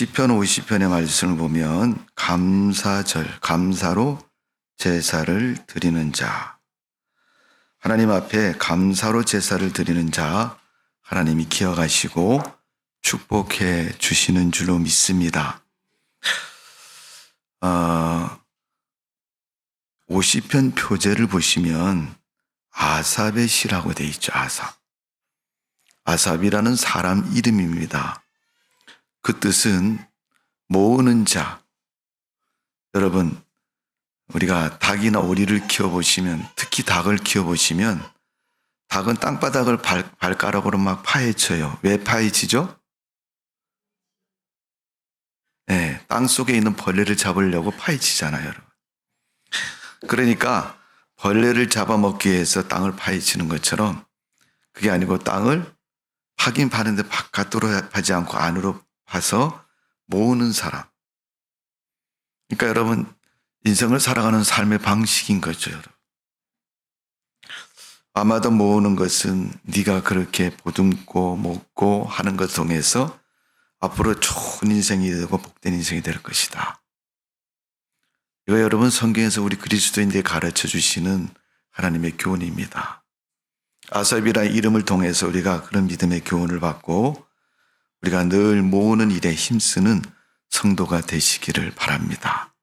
시편 50편의 말씀을 보면 감사로 제사를 드리는 자, 하나님 앞에 감사로 제사를 드리는 자 하나님이 기억하시고 축복해 주시는 줄로 믿습니다. 50편 표제를 보시면 아삽의 시라고 되어 있죠. 아삽이라는 사람 이름입니다. 그 뜻은 모으는 자. 여러분, 우리가 닭이나 오리를 키워보시면, 특히 닭을 키워보시면 닭은 땅바닥을 발가락으로 막 파헤쳐요. 왜 파헤치죠? 네, 땅 속에 있는 벌레를 잡으려고 파헤치잖아요, 여러분. 그러니까 벌레를 잡아먹기 위해서 땅을 파헤치는 것처럼 그게 아니고 땅을 파긴 파는데 바깥으로 파지 않고 안으로 파서 모으는 사람. 그러니까 여러분, 인생을 살아가는 삶의 방식인 거죠, 여러분. 아마도 모으는 것은 네가 그렇게 보듬고 먹고 하는 것 통해서 앞으로 좋은 인생이 되고 복된 인생이 될 것이다. 이거 여러분 성경에서 우리 그리스도인들에게 가르쳐 주시는 하나님의 교훈입니다. 아삽이라는 이름을 통해서 우리가 그런 믿음의 교훈을 받고 우리가 늘 모으는 일에 힘쓰는 성도가 되시기를 바랍니다.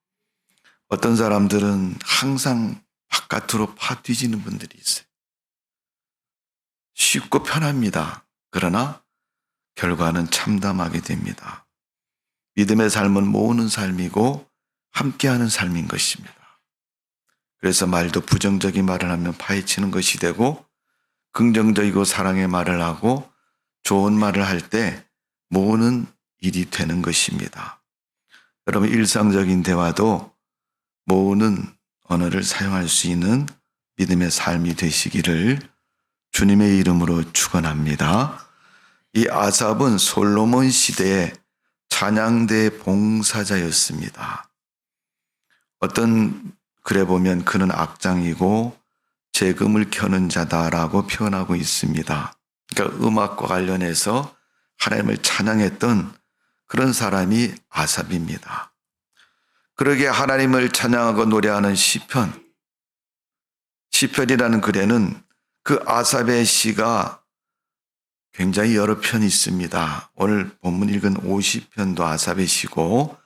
어떤 사람들은 항상 바깥으로 파뒤지는 분들이 있어요. 쉽고 편합니다. 그러나 결과는 참담하게 됩니다. 믿음의 삶은 모으는 삶이고 함께하는 삶인 것입니다. 그래서 말도 부정적인 말을 하면 파헤치는 것이 되고 긍정적이고 사랑의 말을 하고 좋은 말을 할 때 모으는 일이 되는 것입니다. 여러분, 일상적인 대화도 모으는 언어를 사용할 수 있는 믿음의 삶이 되시기를 주님의 이름으로 축원합니다. 이 아삽은 솔로몬 시대의 찬양대 봉사자였습니다. 어떤 글에 보면 그는 악장이고 재금을 켜는 자다라고 표현하고 있습니다. 그러니까 음악과 관련해서 하나님을 찬양했던 그런 사람이 아삽입니다. 그러기에 하나님을 찬양하고 노래하는 시편이라는 글에는 그 아삽의 시가 굉장히 여러 편이 있습니다. 오늘 본문 읽은 50편도 아삽의 시고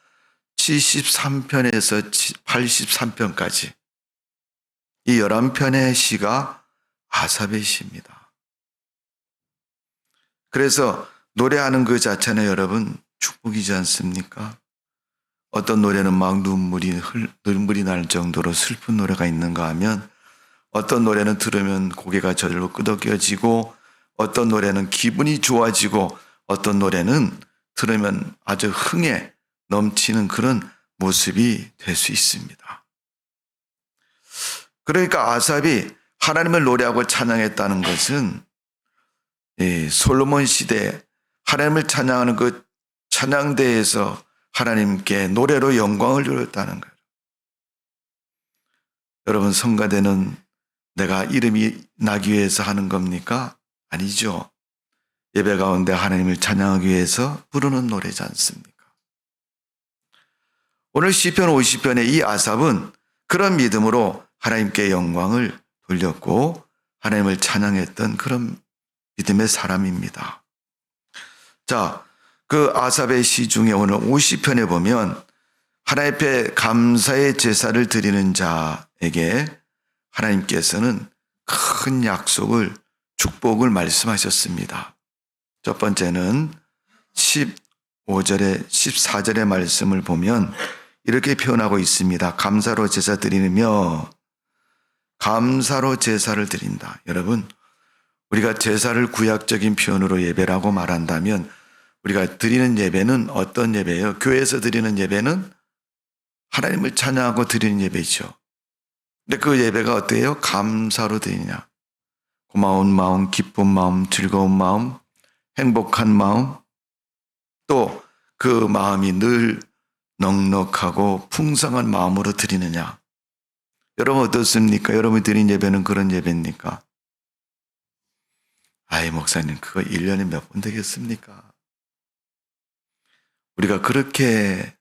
73편에서 83편까지 이 11편의 시가 아삽의 시입니다. 그래서 노래하는 그 자체는 여러분 축복이지 않습니까? 어떤 노래는 막 눈물이 날 정도로 슬픈 노래가 있는가 하면 어떤 노래는 들으면 고개가 저절로 끄덕여지고 어떤 노래는 기분이 좋아지고 어떤 노래는 들으면 아주 흥에 넘치는 그런 모습이 될 수 있습니다. 그러니까 아삽이 하나님을 노래하고 찬양했다는 것은 솔로몬 시대 하나님을 찬양하는 그 찬양대에서 하나님께 노래로 영광을 돌렸다는 거예요. 여러분, 성가대는 내가 이름이 나기 위해서 하는 겁니까? 아니죠. 예배 가운데 하나님을 찬양하기 위해서 부르는 노래지 않습니까? 오늘 시편 50편의 이 아삽은 그런 믿음으로 하나님께 영광을 돌렸고 하나님을 찬양했던 그런 믿음의 사람입니다. 자, 그 아삽의 시 중에 오늘 50편에 보면 하나님 앞에 감사의 제사를 드리는 자에게 하나님께서는 큰 약속을 축복을 말씀하셨습니다. 첫 번째는 15절에 14절의 말씀을 보면 이렇게 표현하고 있습니다. 감사로 제사 드리며 감사로 제사를 드린다. 여러분, 우리가 제사를 구약적인 표현으로 예배라고 말한다면 우리가 드리는 예배는 어떤 예배예요? 교회에서 드리는 예배는 하나님을 찬양하고 드리는 예배죠. 근데 그 예배가 어때요? 감사로 드리냐? 고마운 마음, 기쁜 마음, 즐거운 마음, 행복한 마음, 또 그 마음이 늘 넉넉하고 풍성한 마음으로 드리느냐? 여러분 어떻습니까? 여러분이 드린 예배는 그런 예배입니까? 목사님 그거 1년에 몇 번 되겠습니까? 우리가 그렇게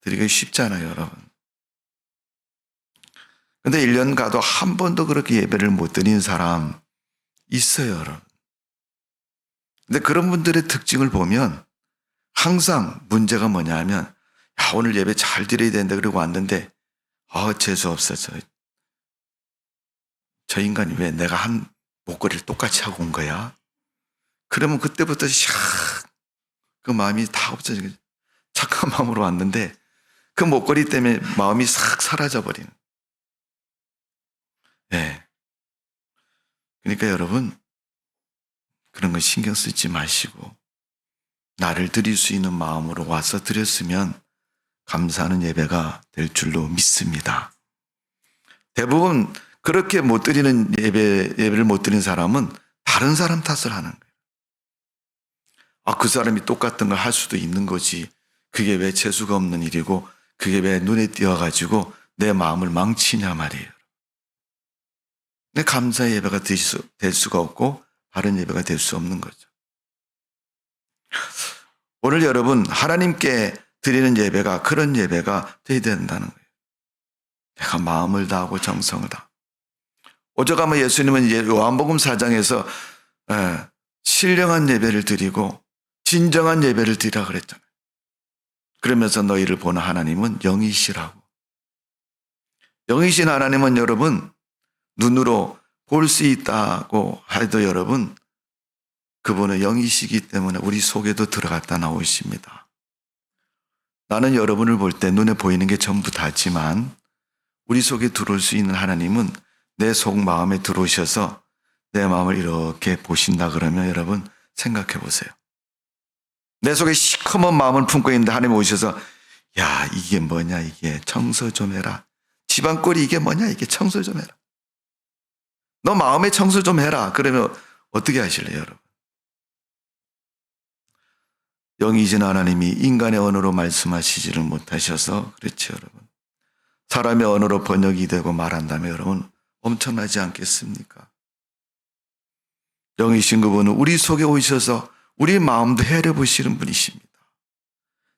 드리기 쉽잖아요, 여러분. 근데 1년 가도 한 번도 그렇게 예배를 못 드린 사람 있어요, 여러분. 근데 그런 분들의 특징을 보면 항상 문제가 뭐냐 하면, 야, 오늘 예배 잘 드려야 되는데, 그러고 왔는데, 재수 없어서. 저 인간이 왜 내가 한 목걸이를 똑같이 하고 온 거야? 그러면 그때부터 그 마음이 다 없어지고, 착한 마음으로 왔는데, 그 목걸이 때문에 마음이 싹 사라져버리는. 네. 그러니까 여러분, 그런 거 신경 쓰지 마시고, 나를 드릴 수 있는 마음으로 와서 드렸으면 감사하는 예배가 될 줄로 믿습니다. 대부분 그렇게 못 드리는 예배를 못 드리는 사람은 다른 사람 탓을 하는 거예요. 그 사람이 똑같은 걸 할 수도 있는 거지. 그게 왜 재수가 없는 일이고, 그게 왜 눈에 띄어가지고 내 마음을 망치냐 말이에요. 근데 감사의 예배가 될 수가 없고, 바른 예배가 될 수 없는 거죠. 오늘 여러분, 하나님께 드리는 예배가 그런 예배가 되어야 된다는 거예요. 내가 마음을 다하고 정성을 다. 오죽하면 예수님은 요한복음 4장에서 신령한 예배를 드리고 진정한 예배를 드리라 그랬잖아요. 그러면서 너희를 보는 하나님은 영이시라고. 영이신 하나님은 여러분, 눈으로 볼 수 있다고 해도 여러분, 그분은 영이시기 때문에 우리 속에도 들어갔다 나오십니다. 나는 여러분을 볼 때 눈에 보이는 게 전부 다지만 우리 속에 들어올 수 있는 하나님은 내 속 마음에 들어오셔서 내 마음을 이렇게 보신다 그러면 여러분 생각해 보세요. 내 속에 시커먼 마음을 품고 있는데 하나님 오셔서, 야, 이게 뭐냐, 이게 청소 좀 해라. 집안꼴이 이게 뭐냐, 이게 청소 좀 해라. 너 마음에 청소 좀 해라. 그러면 어떻게 하실래요, 여러분? 영이신 하나님이 인간의 언어로 말씀하시지를 못하셔서 그렇죠, 여러분. 사람의 언어로 번역이 되고 말한다면 여러분 엄청나지 않겠습니까? 영이신 그분은 우리 속에 오셔서 우리 마음도 헤아려보시는 분이십니다.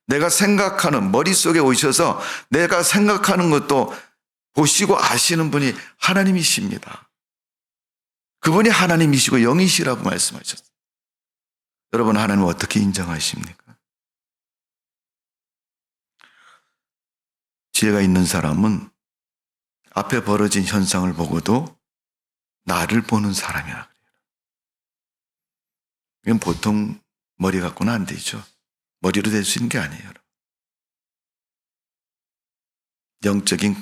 내가 생각하는, 머릿속에 오셔서 내가 생각하는 것도 보시고 아시는 분이 하나님이십니다. 그분이 하나님이시고 영이시라고 말씀하셨어요. 여러분, 하나님을 어떻게 인정하십니까? 지혜가 있는 사람은 앞에 벌어진 현상을 보고도 나를 보는 사람이라 그래요. 이건 보통 머리 갖고는 안 되죠. 머리로 될 수 있는 게 아니에요. 영적인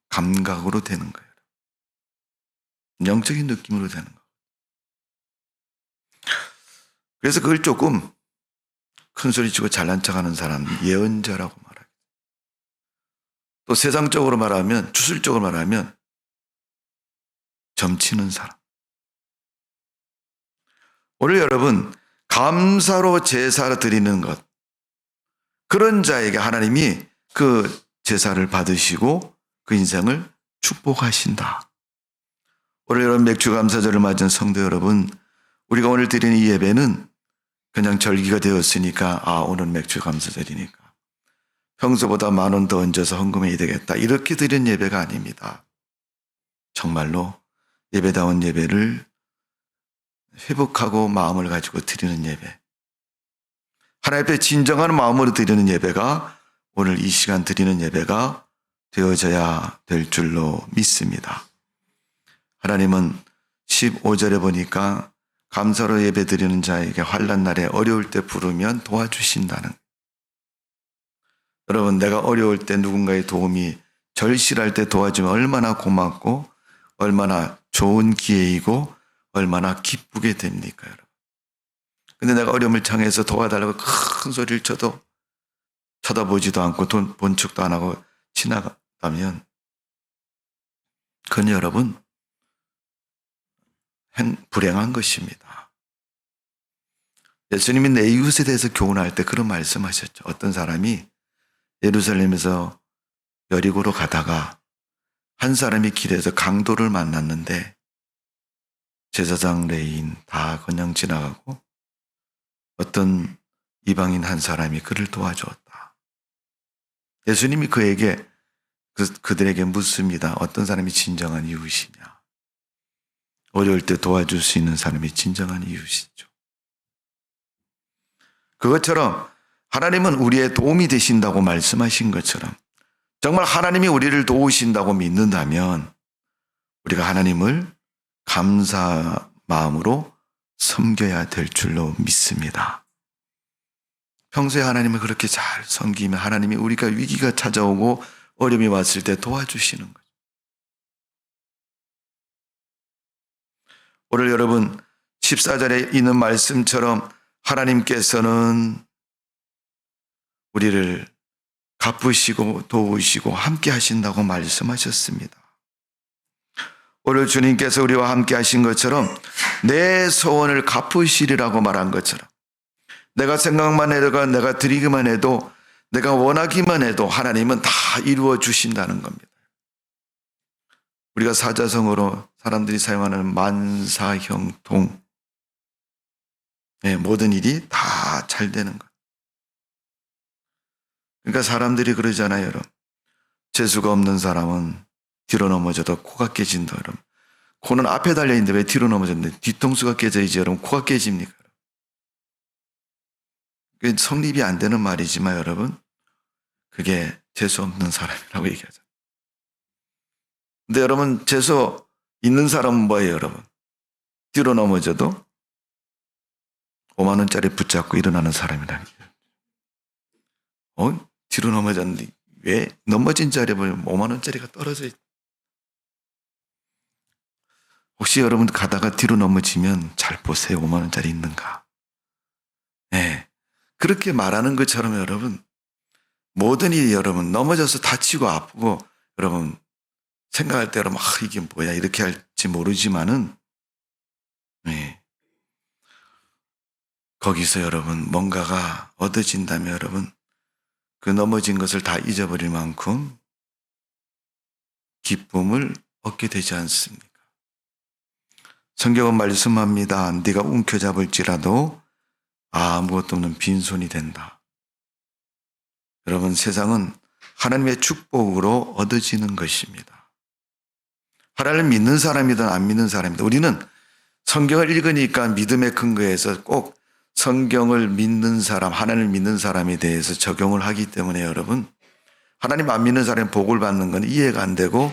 감각으로 되는 거예요. 영적인 느낌으로 되는 거예요. 그래서 그걸 조금 큰 소리 치고 잘난 척하는 사람 예언자라고 말해요. 또 세상적으로 말하면, 주술적으로 말하면 점치는 사람. 오늘 여러분, 감사로 제사를 드리는 것, 그런 자에게 하나님이 그 제사를 받으시고 그 인생을 축복하신다. 오늘 여러분, 맥주감사절을 맞은 성도 여러분, 우리가 오늘 드리는 이 예배는 그냥 절기가 되었으니까, 오늘 맥주감사절이니까 평소보다 10,000원 더 얹어서 헌금해야 되겠다, 이렇게 드리는 예배가 아닙니다. 정말로 예배다운 예배를 회복하고 마음을 가지고 드리는 예배, 하나님 앞에 진정한 마음으로 드리는 예배가 오늘 이 시간 드리는 예배가 되어져야 될 줄로 믿습니다. 하나님은 15절에 보니까 감사로 예배 드리는 자에게 환난 날에 어려울 때 부르면 도와주신다는. 여러분, 내가 어려울 때 누군가의 도움이, 절실할 때 도와주면 얼마나 고맙고 얼마나 좋은 기회이고 얼마나 기쁘게 됩니까, 여러분. 근데 내가 어려움을 당해서 도와달라고 큰 소리를 쳐도 쳐다보지도 않고 본 척도 안 하고 지나가면 그건 여러분 불행한 것입니다. 예수님이 내 이웃에 대해서 교훈할 때 그런 말씀하셨죠. 어떤 사람이 예루살렘에서 여리고로 가다가 한 사람이 길에서 강도를 만났는데 제사장 레위인 다 그냥 지나가고 어떤 이방인 한 사람이 그를 도와주었다. 예수님이 그들에게 묻습니다. 어떤 사람이 진정한 이웃이냐? 어려울 때 도와줄 수 있는 사람이 진정한 이웃이죠. 그것처럼 하나님은 우리의 도움이 되신다고 말씀하신 것처럼 정말 하나님이 우리를 도우신다고 믿는다면 우리가 하나님을 감사 마음으로 섬겨야 될 줄로 믿습니다. 평소에 하나님을 그렇게 잘 섬기면 하나님이 우리가 위기가 찾아오고 어려움이 왔을 때 도와주시는 거죠. 오늘 여러분 14절에 있는 말씀처럼 하나님께서는 우리를 갚으시고 도우시고 함께 하신다고 말씀하셨습니다. 오늘 주님께서 우리와 함께 하신 것처럼 내 소원을 갚으시리라고 말한 것처럼 내가 생각만 해도 내가 드리기만 해도 내가 원하기만 해도 하나님은 다 이루어 주신다는 겁니다. 우리가 사자성어로 사람들이 사용하는 만사형통, 모든 일이 다 잘 되는 것. 그러니까 사람들이 그러잖아요, 여러분. 재수가 없는 사람은 뒤로 넘어져도 코가 깨진다, 여러분. 코는 앞에 달려있는데 왜 뒤로 넘어졌는데 뒤통수가 깨져야지, 여러분. 코가 깨집니까? 그게 성립이 안 되는 말이지만, 여러분. 그게 재수 없는 사람이라고 얘기하죠. 근데 여러분, 재수 있는 사람은 뭐예요, 여러분? 뒤로 넘어져도 5만 원짜리 붙잡고 일어나는 사람이라는 거예요. 뒤로 넘어졌는데 왜 넘어진 자리에 보면 5만 원짜리가 떨어져 있다. 혹시 여러분 가다가 뒤로 넘어지면 잘 보세요. 5만 원짜리 있는가. 네. 그렇게 말하는 것처럼 여러분 모든 일이 여러분 넘어져서 다치고 아프고 여러분 생각할 때 여러분 이게 뭐야 이렇게 할지 모르지만은 네. 거기서 여러분 뭔가가 얻어진다면 여러분 그 넘어진 것을 다 잊어버릴 만큼 기쁨을 얻게 되지 않습니까? 성경은 말씀합니다. 네가 움켜잡을지라도 아무것도 없는 빈손이 된다. 여러분 세상은 하나님의 축복으로 얻어지는 것입니다. 하나님을 믿는 사람이든 안 믿는 사람이든 우리는 성경을 읽으니까 믿음의 근거에서 꼭 성경을 믿는 사람, 하나님을 믿는 사람에 대해서 적용을 하기 때문에 여러분 하나님 안 믿는 사람이 복을 받는 건 이해가 안 되고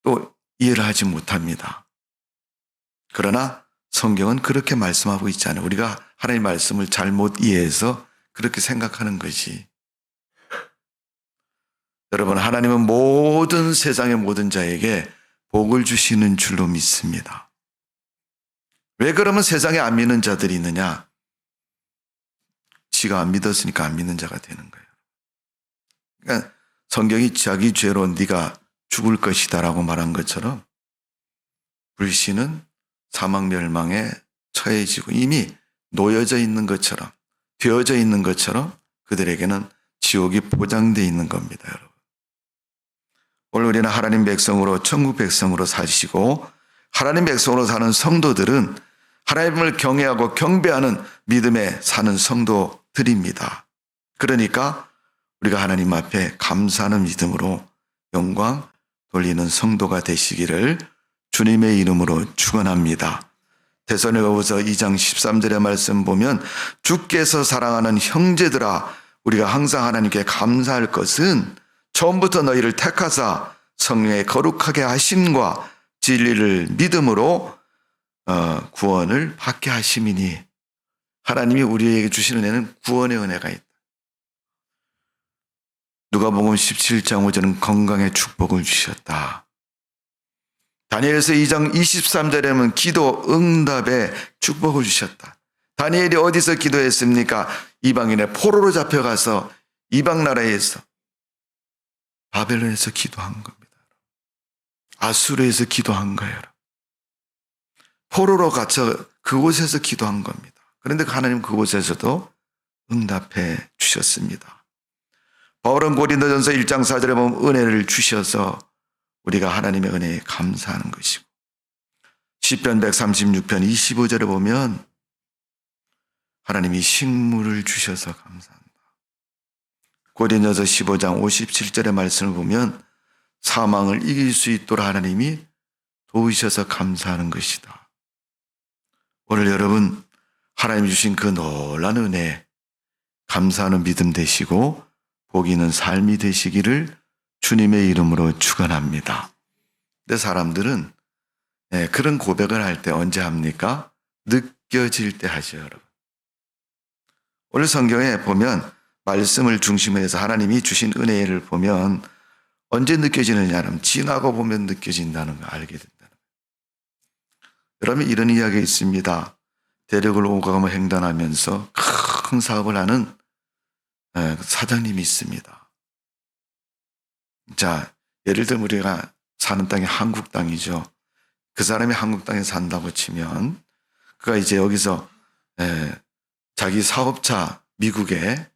또 이해를 하지 못합니다. 그러나 성경은 그렇게 말씀하고 있지 않아요. 우리가 하나님의 말씀을 잘못 이해해서 그렇게 생각하는 것이 여러분 하나님은 모든 세상의 모든 자에게 복을 주시는 줄로 믿습니다. 왜 그러면 세상에 안 믿는 자들이 있느냐? 지가 안 믿었으니까 안 믿는 자가 되는 거예요. 그러니까 성경이 자기 죄로 네가 죽을 것이다라고 말한 것처럼 불신은 사망 멸망에 처해지고 이미 놓여져 있는 것처럼 되어져 있는 것처럼 그들에게는 지옥이 보장되어 있는 겁니다, 여러분. 오늘 우리는 하나님 백성으로 천국 백성으로 사시고 하나님 백성으로 사는 성도들은 하나님을 경외하고 경배하는 믿음에 사는 성도들입니다. 그러니까 우리가 하나님 앞에 감사하는 믿음으로 영광 돌리는 성도가 되시기를 주님의 이름으로 축원합니다. 데살로니가후서 2장 13절의 말씀 보면 주께서 사랑하는 형제들아 우리가 항상 하나님께 감사할 것은 처음부터 너희를 택하사 성령의 거룩하게 하심과 진리를 믿음으로 구원을 받게 하심이니 하나님이 우리에게 주시는 애는 구원의 은혜가 있다. 누가복음 17장 5절은 건강의 축복을 주셨다. 다니엘서 2장 23절에는 기도 응답의 축복을 주셨다. 다니엘이 어디서 기도했습니까? 이방인의 포로로 잡혀가서 이방 나라에서 바벨론에서 기도한 겁니다. 아수르에서 기도한 거예요. 포로로 갇혀 그곳에서 기도한 겁니다. 그런데 하나님 그곳에서도 응답해 주셨습니다. 바울은 고린도전서 1장 4절에 보면 은혜를 주셔서 우리가 하나님의 은혜에 감사하는 것이고 시편 136편 25절에 보면 하나님이 식물을 주셔서 감사한다. 고린도서 15장 57절의 말씀을 보면 사망을 이길 수 있도록 하나님이 도우셔서 감사하는 것이다. 오늘 여러분 하나님 주신 그 놀라운 은혜에 감사하는 믿음 되시고 복 있는 삶이 되시기를 주님의 이름으로 축원합니다. 근데 사람들은 그런 고백을 할 때 언제 합니까? 느껴질 때 하죠, 여러분. 오늘 성경에 보면 말씀을 중심으로 해서 하나님이 주신 은혜를 보면 언제 느껴지느냐면 지나고 보면 느껴진다는 걸 알게 된다는 거예요. 여러분 이런 이야기가 있습니다. 대륙을 오가며 횡단하면서 큰 사업을 하는 사장님이 있습니다. 자, 예를 들면 우리가 사는 땅이 한국 땅이죠. 그 사람이 한국 땅에 산다고 치면 그가 이제 여기서 자기 사업차 미국에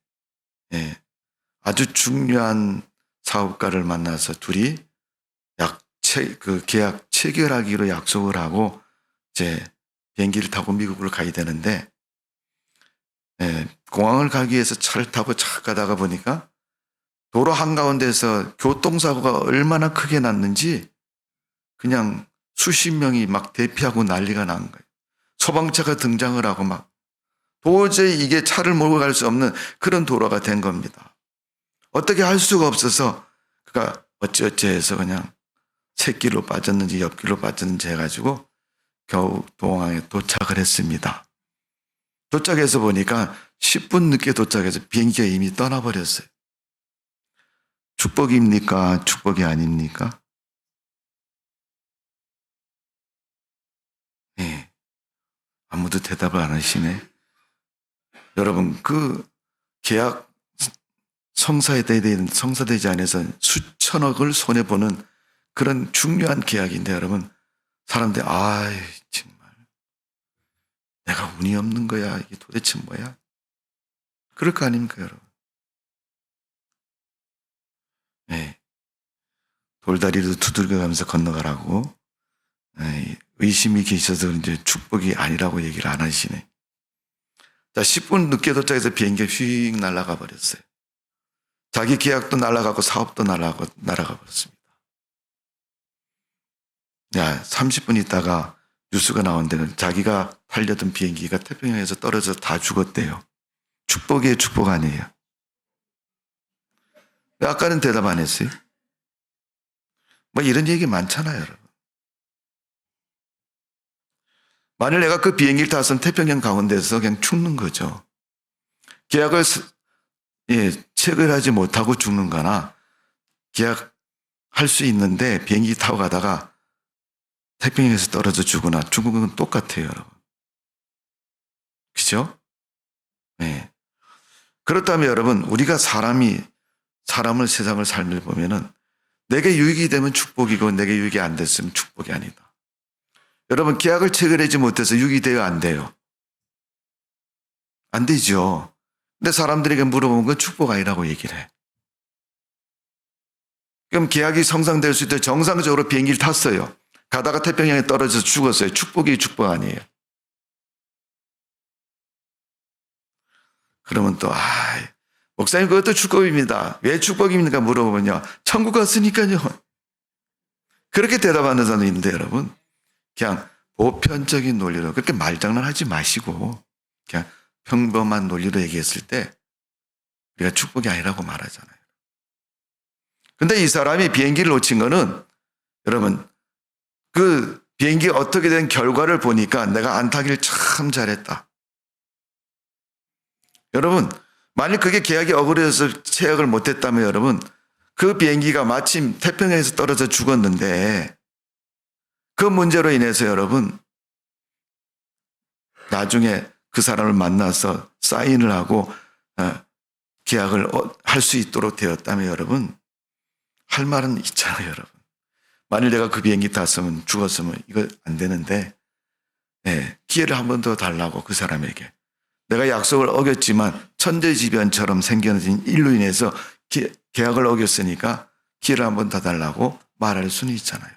아주 중요한 사업가를 만나서 둘이 계약 체결하기로 약속을 하고 이제 비행기를 타고 미국으로 가야 되는데 공항을 가기 위해서 차를 타고 착 가다가 보니까 도로 한가운데서 교통사고가 얼마나 크게 났는지 그냥 수십 명이 막 대피하고 난리가 난 거예요. 소방차가 등장을 하고 막 도저히 이게 차를 몰고 갈 수 없는 그런 도로가 된 겁니다. 어떻게 할 수가 없어서 그가 어찌어찌 해서 그냥 샛길로 빠졌는지 옆길로 빠졌는지 해가지고 겨우 공항에 도착을 했습니다. 도착해서 보니까 10분 늦게 도착해서 비행기가 이미 떠나버렸어요. 축복입니까? 축복이 아닙니까? 네. 아무도 대답을 안 하시네. 여러분, 그 계약 성사되지 않아서 수천억을 손해보는 그런 중요한 계약인데 여러분, 사람들이 정말 내가 운이 없는 거야. 이게 도대체 뭐야? 그럴 거 아닙니까, 여러분? 네. 돌다리도 두들겨가면서 건너가라고 의심이 계셔서 이제 축복이 아니라고 얘기를 안 하시네. 자, 10분 늦게 도착해서 비행기가 휙 날아가 버렸어요. 자기 계약도 날아가고 사업도 날아가 버렸습니다. 야, 30분 있다가 뉴스가 나온 데는 자기가 타려던 비행기가 태평양에서 떨어져 다 죽었대요. 축복이에요, 축복 아니에요? 왜 아까는 대답 안 했어요? 뭐 이런 얘기 많잖아요, 여러분. 만일 내가 그 비행기를 탔으면 태평양 가운데서 그냥 죽는 거죠. 계약을 체결하지 못하고 죽는 거나 계약할 수 있는데 비행기 타고 가다가 태평양에서 떨어져 죽거나 죽은 건 똑같아요, 여러분. 그죠? 네. 그렇다면 여러분, 우리가 사람을 세상을 삶을 보면은 내게 유익이 되면 축복이고 내게 유익이 안 됐으면 축복이 아니다. 여러분, 계약을 체결하지 못해서 유익이 돼요, 안 돼요? 안 되죠. 근데 사람들에게 물어보면 그건 축복 아니라고 얘기를 해. 그럼 계약이 성사될 수 있도록 정상적으로 비행기를 탔어요. 가다가 태평양에 떨어져서 죽었어요. 축복이 축복 아니에요. 그러면 또 목사님 그것도 축복입니다. 왜 축복입니까? 물어보면요. 천국 갔으니까요. 그렇게 대답하는 사람이 있는데 여러분, 그냥 보편적인 논리로 그렇게 말장난하지 마시고 그냥 평범한 논리로 얘기했을 때 우리가 축복이 아니라고 말하잖아요. 근데 이 사람이 비행기를 놓친 거는 여러분, 그 비행기 어떻게 된 결과를 보니까 내가 안 타길 참 잘했다. 여러분, 만일 그게 계약이 억울해서 체약을 못했다면 여러분, 그 비행기가 마침 태평양에서 떨어져 죽었는데 그 문제로 인해서 여러분, 나중에 그 사람을 만나서 사인을 하고 계약을 할 수 있도록 되었다면 여러분, 할 말은 있잖아요, 여러분. 만일 내가 그 비행기 탔으면 죽었으면 이거 안 되는데 기회를 한 번 더 달라고 그 사람에게. 내가 약속을 어겼지만 천재지변처럼 생겨진 일로 인해서 계약을 어겼으니까 기회를 한 번 더 달라고 말할 수는 있잖아요.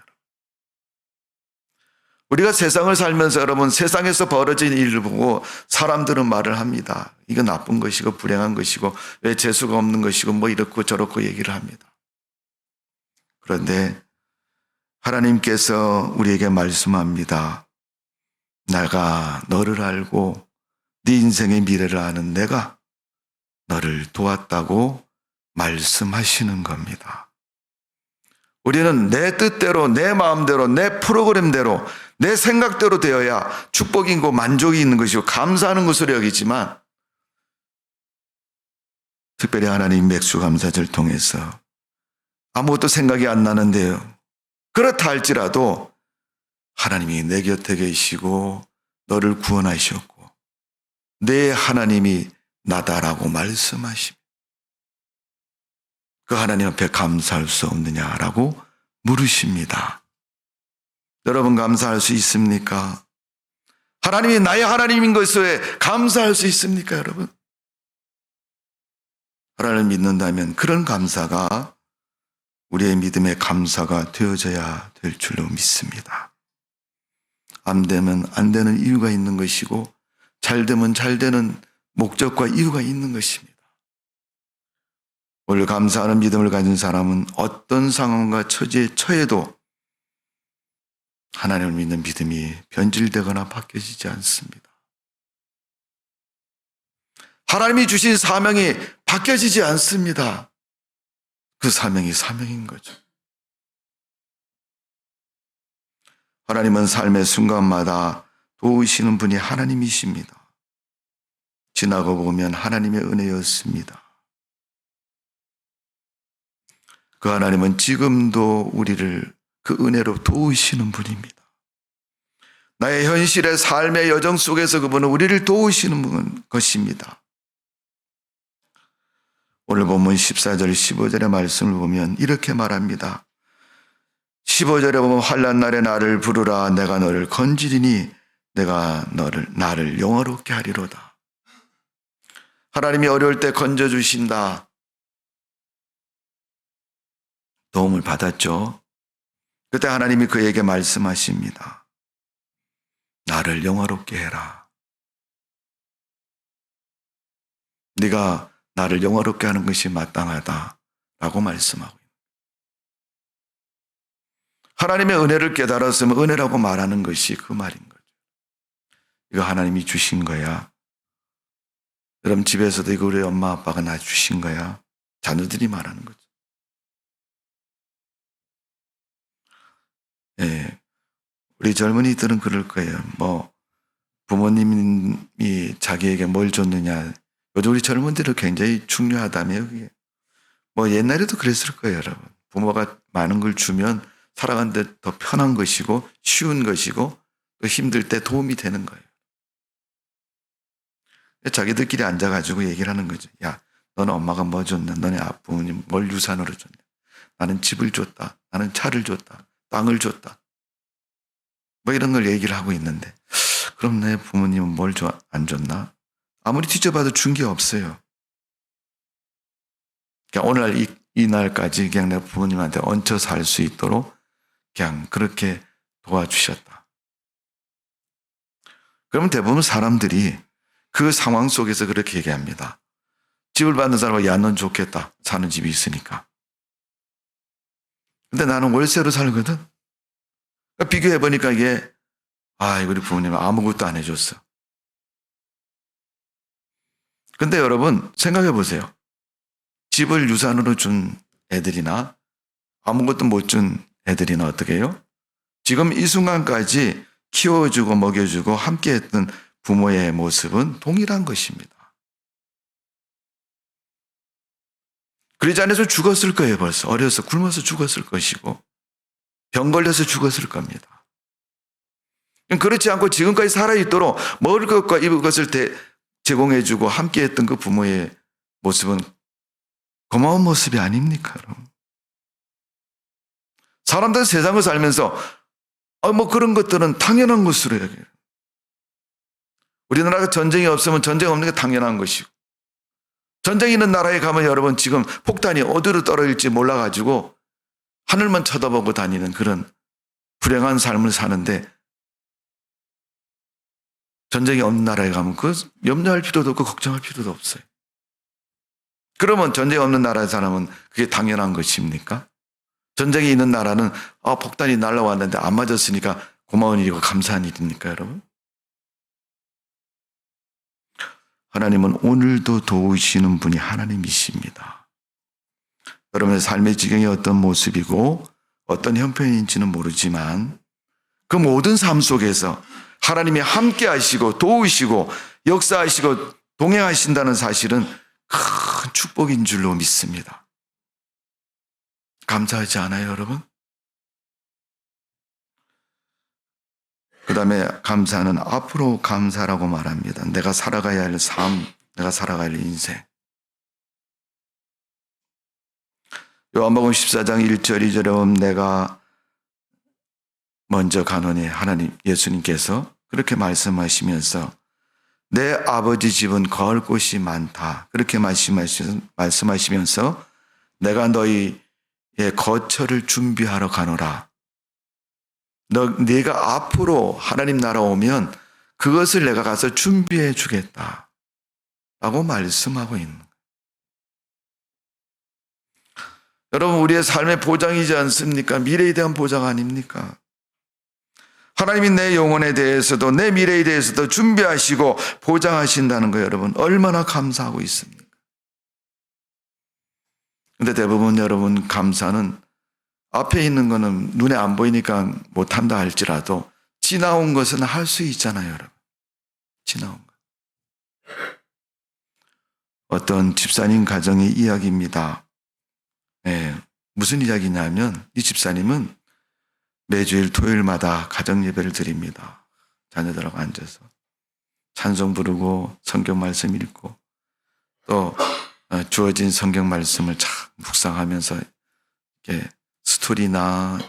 우리가 세상을 살면서 여러분 세상에서 벌어진 일을 보고 사람들은 말을 합니다. 이거 나쁜 것이고 불행한 것이고 왜 재수가 없는 것이고 뭐 이렇고 저렇고 얘기를 합니다. 그런데 하나님께서 우리에게 말씀합니다. 내가 너를 알고 네 인생의 미래를 아는 내가 너를 도왔다고 말씀하시는 겁니다. 우리는 내 뜻대로, 내 마음대로, 내 프로그램대로, 내 생각대로 되어야 축복이고 만족이 있는 것이고 감사하는 것으로 여기지만 특별히 하나님 맥주감사절 통해서 아무것도 생각이 안 나는데요. 그렇다 할지라도 하나님이 내 곁에 계시고 너를 구원하셨고 내 하나님이 나다라고 말씀하십니다. 그 하나님 앞에 감사할 수 없느냐라고 물으십니다. 여러분 감사할 수 있습니까? 하나님이 나의 하나님인 것에 감사할 수 있습니까, 여러분? 하나님을 믿는다면 그런 감사가 우리의 믿음의 감사가 되어져야 될 줄로 믿습니다. 안 되면 안 되는 이유가 있는 것이고 잘 되면 잘 되는 목적과 이유가 있는 것입니다. 오늘 감사하는 믿음을 가진 사람은 어떤 상황과 처지에 처해도 하나님을 믿는 믿음이 변질되거나 바뀌어지지 않습니다. 하나님이 주신 사명이 바뀌어지지 않습니다. 그 사명이 사명인 거죠. 하나님은 삶의 순간마다 도우시는 분이 하나님이십니다. 지나고 보면 하나님의 은혜였습니다. 그 하나님은 지금도 우리를 그 은혜로 도우시는 분입니다. 나의 현실의 삶의 여정 속에서 그분은 우리를 도우시는 것입니다. 오늘 본문 14절 15절의 말씀을 보면 이렇게 말합니다. 15절에 보면 환난 날에 나를 부르라 내가 너를 건지리니 내가 나를 영화롭게 하리로다. 하나님이 어려울 때 건져주신다. 도움을 받았죠. 그때 하나님이 그에게 말씀하십니다. 나를 영화롭게 해라. 네가 나를 영화롭게 하는 것이 마땅하다라고 말씀하고 있습니다. 하나님의 은혜를 깨달았으면 은혜라고 말하는 것이 그 말인 거죠. 이거 하나님이 주신 거야. 여러분 집에서도 이거 우리 엄마 아빠가 나 주신 거야. 자녀들이 말하는 거죠. 예, 우리 젊은이들은 그럴 거예요. 뭐 부모님이 자기에게 뭘 줬느냐. 요즘 우리 젊은이들은 굉장히 중요하다며 그게. 뭐 옛날에도 그랬을 거예요, 여러분. 부모가 많은 걸 주면 살아가는데 더 편한 것이고 쉬운 것이고 또 힘들 때 도움이 되는 거예요. 자기들끼리 앉아가지고 얘기를 하는 거죠. 야, 너는 엄마가 뭐 줬냐? 너네 부모님 뭘 유산으로 줬냐? 나는 집을 줬다. 나는 차를 줬다. 땅을 줬다. 뭐 이런 걸 얘기를 하고 있는데 그럼 내 부모님은 뭘 안 줬나? 아무리 뒤져봐도 준 게 없어요. 그냥 오늘 이 날까지 그냥 내 부모님한테 얹혀 살 수 있도록 그냥 그렇게 도와주셨다. 그러면 대부분 사람들이 그 상황 속에서 그렇게 얘기합니다. 집을 받는 사람은 야, 넌 좋겠다. 사는 집이 있으니까. 근데 나는 월세로 살거든. 그러니까 비교해보니까 이게 우리 부모님은 아무것도 안 해줬어. 근데 여러분 생각해 보세요. 집을 유산으로 준 애들이나 아무것도 못 준 애들이나 어떻게 해요? 지금 이 순간까지 키워주고 먹여주고 함께했던 부모의 모습은 동일한 것입니다. 그러지 않아서 죽었을 거예요. 벌써 어려서 굶어서 죽었을 것이고 병 걸려서 죽었을 겁니다. 그렇지 않고 지금까지 살아있도록 먹을 것과 입을 것을 제공해주고 함께했던 그 부모의 모습은 고마운 모습이 아닙니까? 여러분? 사람들은 세상을 살면서 뭐 그런 것들은 당연한 것으로 여겨요. 우리나라가 전쟁이 없으면 전쟁 없는 게 당연한 것이고 전쟁 있는 나라에 가면 여러분 지금 폭탄이 어디로 떨어질지 몰라가지고 하늘만 쳐다보고 다니는 그런 불행한 삶을 사는데 전쟁이 없는 나라에 가면 그 염려할 필요도 없고 걱정할 필요도 없어요. 그러면 전쟁이 없는 나라의 사람은 그게 당연한 것입니까? 전쟁이 있는 나라는 폭탄이 날아왔는데 안 맞았으니까 고마운 일이고 감사한 일입니까, 여러분? 하나님은 오늘도 도우시는 분이 하나님이십니다. 여러분의 삶의 지경이 어떤 모습이고 어떤 형편인지는 모르지만 그 모든 삶 속에서 하나님이 함께 하시고 도우시고 역사하시고 동행하신다는 사실은 큰 축복인 줄로 믿습니다. 감사하지 않아요, 여러분? 그 다음에 감사는 앞으로 감사라고 말합니다. 내가 살아가야 할 삶, 내가 살아가야 할 인생. 요한복음 14장 1절 2절에 보면 내가 먼저 가노니 하나님 예수님께서 그렇게 말씀하시면서 내 아버지 집은 거할 곳이 많다. 그렇게 말씀하시면서 내가 너희의 거처를 준비하러 가노라. 네가 앞으로 하나님 나라 오면 그것을 내가 가서 준비해 주겠다. 라고 말씀하고 있는 거예요. 여러분, 우리의 삶의 보장이지 않습니까? 미래에 대한 보장 아닙니까? 하나님이 내 영혼에 대해서도 내 미래에 대해서도 준비하시고 보장하신다는 거 여러분 얼마나 감사하고 있습니까? 근데 대부분 여러분 감사는 앞에 있는 거는 눈에 안 보이니까 못한다 할지라도 지나온 것은 할 수 있잖아요, 여러분. 지나온 것. 어떤 집사님 가정의 이야기입니다. 무슨 이야기냐면 이 집사님은 매주일 토요일마다 가정 예배를 드립니다. 자녀들하고 앉아서 찬송 부르고 성경 말씀 읽고 또 주어진 성경 말씀을 참 묵상하면서 이렇게 스토리나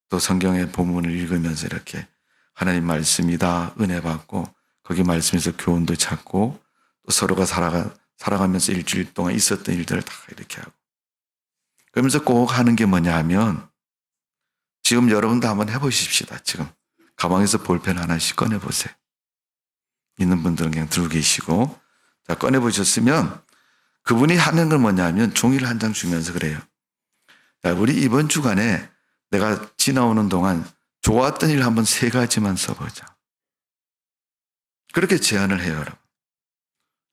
또 성경의 본문을 읽으면서 이렇게 하나님 말씀이다 은혜 받고 거기 말씀에서 교훈도 찾고 또 서로가 살아가면서 일주일 동안 있었던 일들을 다 이렇게 하고 그러면서 꼭 하는 게 뭐냐 하면 지금 여러분도 한번 해보십시다. 지금 가방에서 볼펜 하나씩 꺼내보세요. 있는 분들은 그냥 들고 계시고 자 꺼내보셨으면 그분이 하는 건 뭐냐 하면 종이를 한 장 주면서 그래요. 자, 우리 이번 주간에 내가 지나오는 동안 좋았던 일 한번 3가지만 써보자. 그렇게 제안을 해요, 여러분.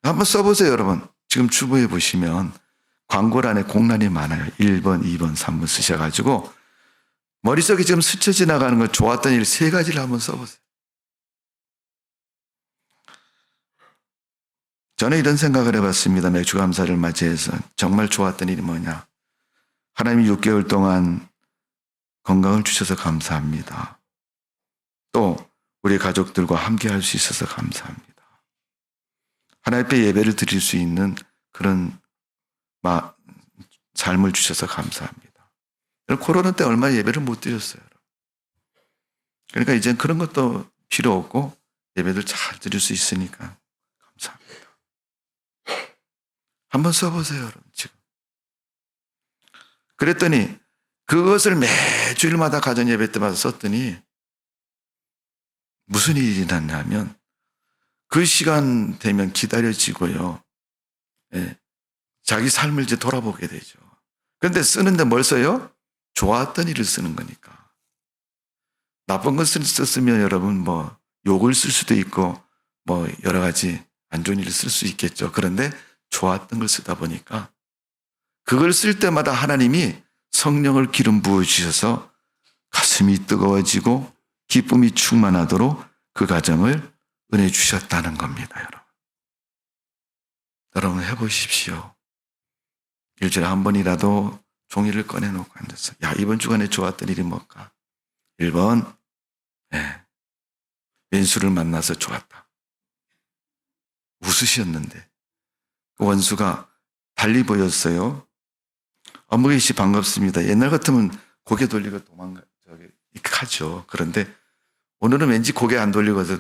한번 써보세요, 여러분. 지금 주부에 보시면 광고란에 공란이 많아요. 1번, 2번, 3번 쓰셔가지고 머릿속에 지금 스쳐 지나가는 거 좋았던 일 3가지를 한번 써보세요. 저는 이런 생각을 해봤습니다. 매주 감사를 맞이해서 정말 좋았던 일이 뭐냐. 하나님이 6개월 동안 건강을 주셔서 감사합니다. 또 우리 가족들과 함께 할 수 있어서 감사합니다. 하나님 앞에 예배를 드릴 수 있는 그런 삶을 주셔서 감사합니다. 코로나 때 얼마 예배를 못 드렸어요. 그러니까 이젠 그런 것도 필요 없고 예배를 잘 드릴 수 있으니까 감사합니다. 한번 써보세요, 여러분. 지금. 그랬더니 그것을 매주일마다 가정 예배 때마다 썼더니 무슨 일이 났냐면 그 시간 되면 기다려지고요. 자기 삶을 이제 돌아보게 되죠. 그런데 쓰는데 뭘 써요? 좋았던 일을 쓰는 거니까. 나쁜 것을 썼으면 여러분 욕을 쓸 수도 있고 여러 가지 안 좋은 일을 쓸 수 있겠죠. 그런데 좋았던 걸 쓰다 보니까 그걸 쓸 때마다 하나님이 성령을 기름 부어주셔서 가슴이 뜨거워지고 기쁨이 충만하도록 그 가정을 은혜 주셨다는 겁니다, 여러분. 여러분 해보십시오. 일주일에 한 번이라도 종이를 꺼내놓고 앉아서 이번 주간에 좋았던 일이 뭘까? 1번 왼수를 만나서 좋았다. 웃으셨는데 그 원수가 달리 보였어요. 어머니 씨 반갑습니다. 옛날 같으면 고개 돌리고 이렇게 하죠. 그런데 오늘은 왠지 고개 안 돌리고서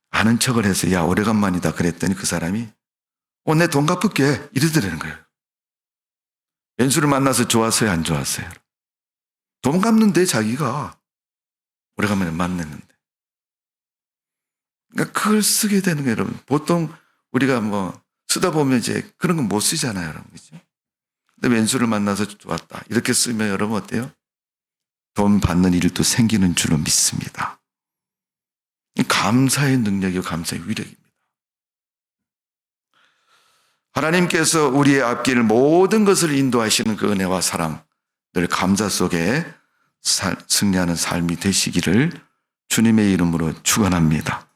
아는 척을 해서 오래간만이다 그랬더니 그 사람이 내 돈 갚을게 이러더라는 거예요. 왼수를 만나서 좋았어요, 안 좋았어요? 돈 갚는데 자기가 오래간만에 만났는데 그러니까 그걸 쓰게 되는 거예요, 여러분. 보통 우리가 뭐 쓰다 보면 이제 그런 건 못 쓰잖아요, 여러분. 그죠? 근데 왼수를 만나서 좋았다. 이렇게 쓰면 여러분 어때요? 돈 받는 일도 생기는 줄로 믿습니다. 감사의 능력이요, 감사의 위력입니다. 하나님께서 우리의 앞길 모든 것을 인도하시는 그 은혜와 사랑, 늘 감사 속에 승리하는 삶이 되시기를 주님의 이름으로 축원합니다.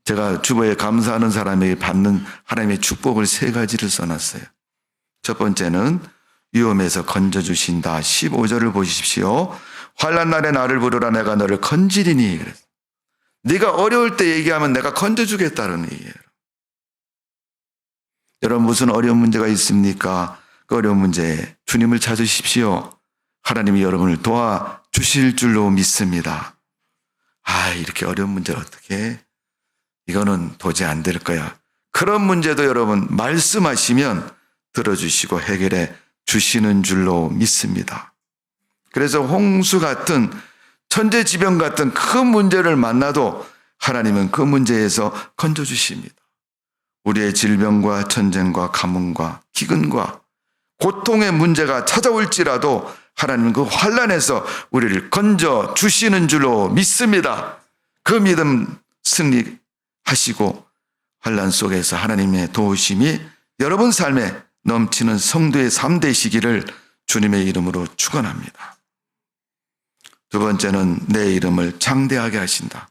제가 주보에 감사하는 사람에게 받는 하나님의 축복을 3가지를 써놨어요. 첫 번째는 위험에서 건져주신다. 15절을 보십시오. 환난 날에 나를 부르라 내가 너를 건지리니. 그래서 네가 어려울 때 얘기하면 내가 건져주겠다는 얘기예요. 여러분 무슨 어려운 문제가 있습니까? 그 어려운 문제에 주님을 찾으십시오. 하나님이 여러분을 도와주실 줄로 믿습니다. 이렇게 어려운 문제를 어떻게 해? 이거는 도저히 안 될 거야. 그런 문제도 여러분 말씀하시면 들어주시고 해결해 주시는 줄로 믿습니다. 그래서 홍수 같은 천재지변 같은 큰 문제를 만나도 하나님은 그 문제에서 건져주십니다. 우리의 질병과 전쟁과 가뭄과 기근과 고통의 문제가 찾아올지라도 하나님은 그 환난에서 우리를 건져 주시는 줄로 믿습니다. 그 믿음 승리하시고 환난 속에서 하나님의 도우심이 여러분 삶에 넘치는 성도의 삶 되시기를 주님의 이름으로 축원합니다. 두 번째는 내 이름을 창대하게 하신다.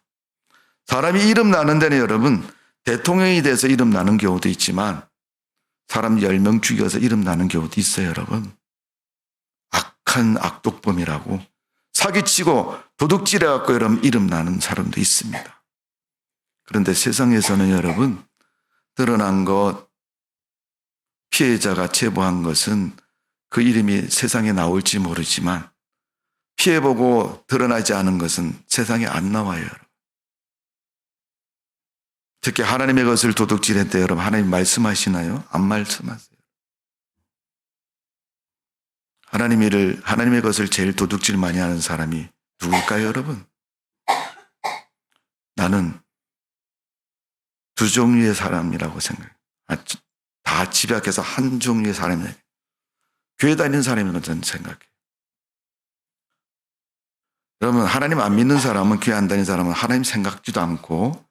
사람이 이름 나는 데는 여러분 대통령이 돼서 이름 나는 경우도 있지만 사람 10명 죽여서 이름 나는 경우도 있어요, 여러분. 악한 악독범이라고 사기치고 도둑질해갖고 여러분 이름 나는 사람도 있습니다. 그런데 세상에서는 여러분 드러난 것, 피해자가 제보한 것은 그 이름이 세상에 나올지 모르지만 피해보고 드러나지 않은 것은 세상에 안 나와요, 여러분. 특히 하나님의 것을 도둑질할 때 여러분 하나님 말씀하시나요? 안 말씀하세요. 하나님의 것을 제일 도둑질 많이 하는 사람이 누굴까요, 여러분? 나는 2 종류의 사람이라고 생각해요. 다 집약해서 한 종류의 사람이에요. 교회 다니는 사람이라고 저는 생각해요. 여러분 하나님 안 믿는 사람은, 교회 안 다니는 사람은 하나님 생각지도 않고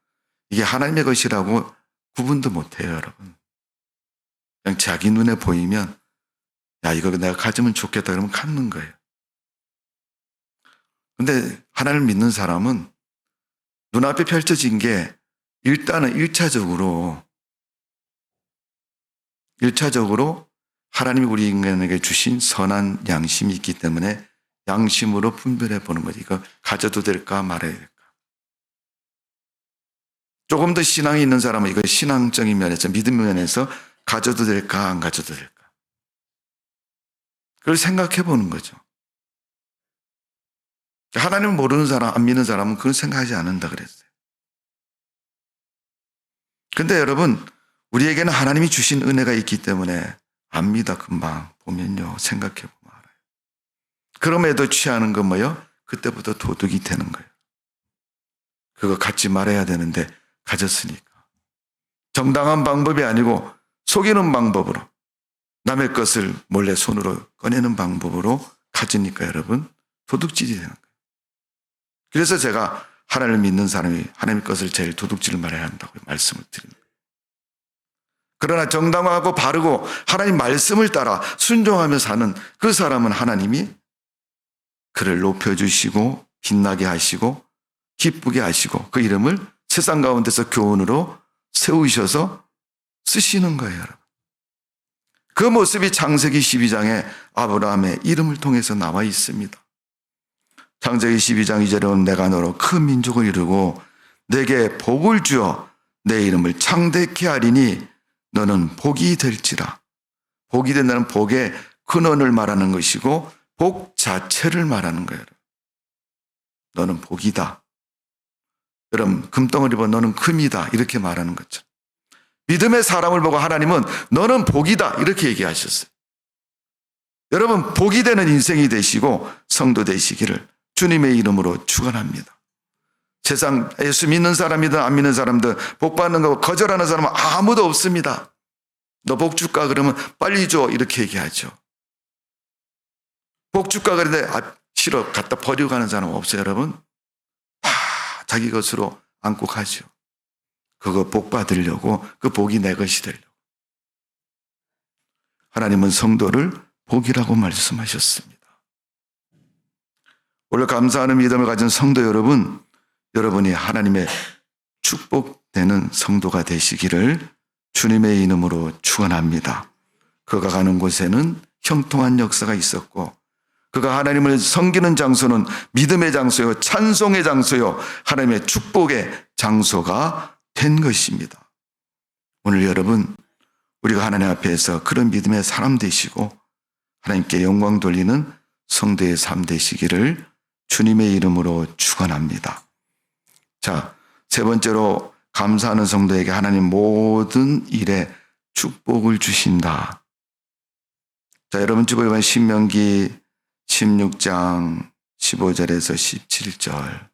이게 하나님의 것이라고 구분도 못해요, 여러분. 그냥 자기 눈에 보이면 야, 이거 내가 가지면 좋겠다 그러면 갖는 거예요. 근데 하나님을 믿는 사람은 눈앞에 펼쳐진 게 일단은 1차적으로 하나님이 우리 인간에게 주신 선한 양심이 있기 때문에 양심으로 분별해 보는 거지. 이거 가져도 될까 말아야 될까. 조금 더 신앙이 있는 사람은 이거 신앙적인 면에서, 믿음 면에서 가져도 될까 안 가져도 될까. 그걸 생각해 보는 거죠. 하나님을 모르는 사람, 안 믿는 사람은 그걸 생각하지 않는다 그랬어요. 근데 여러분, 우리에게는 하나님이 주신 은혜가 있기 때문에 압니다. 금방 보면요. 생각해 보면 알아요. 그럼에도 취하는 건 뭐예요? 그때부터 도둑이 되는 거예요. 그거 갖지 말아야 되는데 가졌으니까. 정당한 방법이 아니고 속이는 방법으로, 남의 것을 몰래 손으로 꺼내는 방법으로 가지니까 여러분 도둑질이 되는 거예요. 그래서 제가 하나님을 믿는 사람이 하나님의 것을 제일 도둑질을 말해야 한다고 말씀을 드립니다. 그러나 정당하고 바르고 하나님 말씀을 따라 순종하며 사는 그 사람은 하나님이 그를 높여주시고 빛나게 하시고 기쁘게 하시고 그 이름을 세상 가운데서 교훈으로 세우셔서 쓰시는 거예요, 여러분. 그 모습이 창세기 12장에 아브라함의 이름을 통해서 나와 있습니다. 창세기 12장 2절에 내가 너로 큰 민족을 이루고 내게 복을 주어 내 이름을 창대케 하리니 너는 복이 될지라. 복이 된다는 복의 근원을 말하는 것이고 복 자체를 말하는 거예요. 너는 복이다. 여러분 금덩어리 보고 너는 금이다 이렇게 말하는 거죠. 믿음의 사람을 보고 하나님은 너는 복이다 이렇게 얘기하셨어요. 여러분 복이 되는 인생이 되시고 성도 되시기를 주님의 이름으로 축원합니다. 세상 예수 믿는 사람이든 안 믿는 사람들 복 받는 거 거절하는 사람은 아무도 없습니다. 너 복 줄까? 그러면 빨리 줘. 이렇게 얘기하죠. 복 줄까? 그런데 싫어. 갖다 버리고 가는 사람 없어요, 여러분? 다 자기 것으로 안고 가죠. 그거 복 받으려고, 그 복이 내 것이 되려고. 하나님은 성도를 복이라고 말씀하셨습니다. 오늘 감사하는 믿음을 가진 성도 여러분, 여러분이 하나님의 축복되는 성도가 되시기를 주님의 이름으로 축원합니다. 그가 가는 곳에는 형통한 역사가 있었고, 그가 하나님을 섬기는 장소는 믿음의 장소요, 찬송의 장소요, 하나님의 축복의 장소가 된 것입니다. 오늘 여러분, 우리가 하나님 앞에서 그런 믿음의 사람 되시고 하나님께 영광 돌리는 성도의 삶 되시기를 주님의 이름으로 축원합니다. 자, 세 번째로 감사하는 성도에게 하나님 모든 일에 축복을 주신다. 자, 여러분 주보에 보면 신명기 16장 15절에서 17절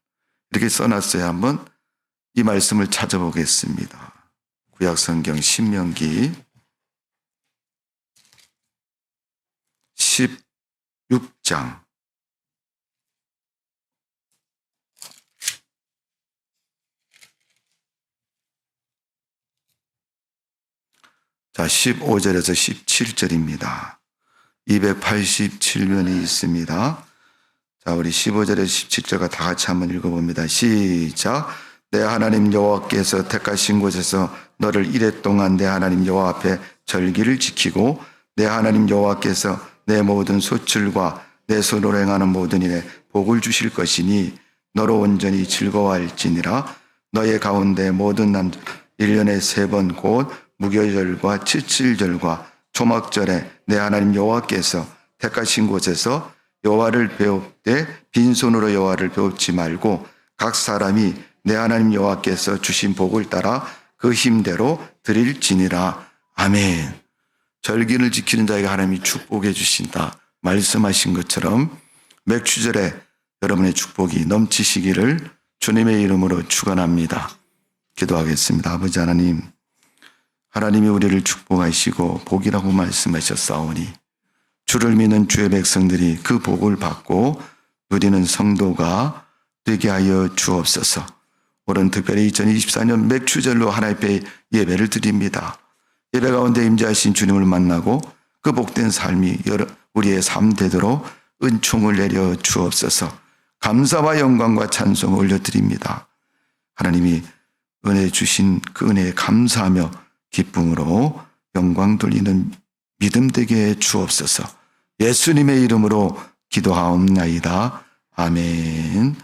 이렇게 써놨어요. 한번 이 말씀을 찾아보겠습니다. 구약성경 신명기 16장 자, 15절에서 17절입니다. 287면이 있습니다. 자, 우리 15절에서 17절과 다 같이 한번 읽어봅니다. 시작. 내 하나님 여호와께서 택하신 곳에서 너를 이레 동안 내 하나님 여호와 앞에 절기를 지키고 내 하나님 여호와께서 내 모든 소출과 내 손으로 행하는 모든 일에 복을 주실 것이니 너로 온전히 즐거워할지니라. 너의 가운데 모든 남자 1년에 3번 곧 무교절과 칠칠절과 초막절에 내 하나님 여호와께서 택하신 곳에서 여호와를 배웁되 빈손으로 여호와를 배웁지 말고 각 사람이 내 하나님 여호와께서 주신 복을 따라 그 힘대로 드릴지니라. 아멘. 절기를 지키는 자에게 하나님이 축복해 주신다 말씀하신 것처럼 맥추절에 여러분의 축복이 넘치시기를 주님의 이름으로 축원합니다. 기도하겠습니다. 아버지 하나님, 하나님이 우리를 축복하시고 복이라고 말씀하셨사오니 주를 믿는 주의 백성들이 그 복을 받고 누리는 성도가 되게 하여 주옵소서. 오늘 특별히 2024년 맥추절로 하나님 앞에 예배를 드립니다. 예배 가운데 임재하신 주님을 만나고 그 복된 삶이 우리의 삶 되도록 은총을 내려 주옵소서. 감사와 영광과 찬송을 올려드립니다. 하나님이 은혜 주신 그 은혜에 감사하며 기쁨으로 영광 돌리는 믿음 되게 해 주옵소서. 예수님의 이름으로 기도하옵나이다. 아멘.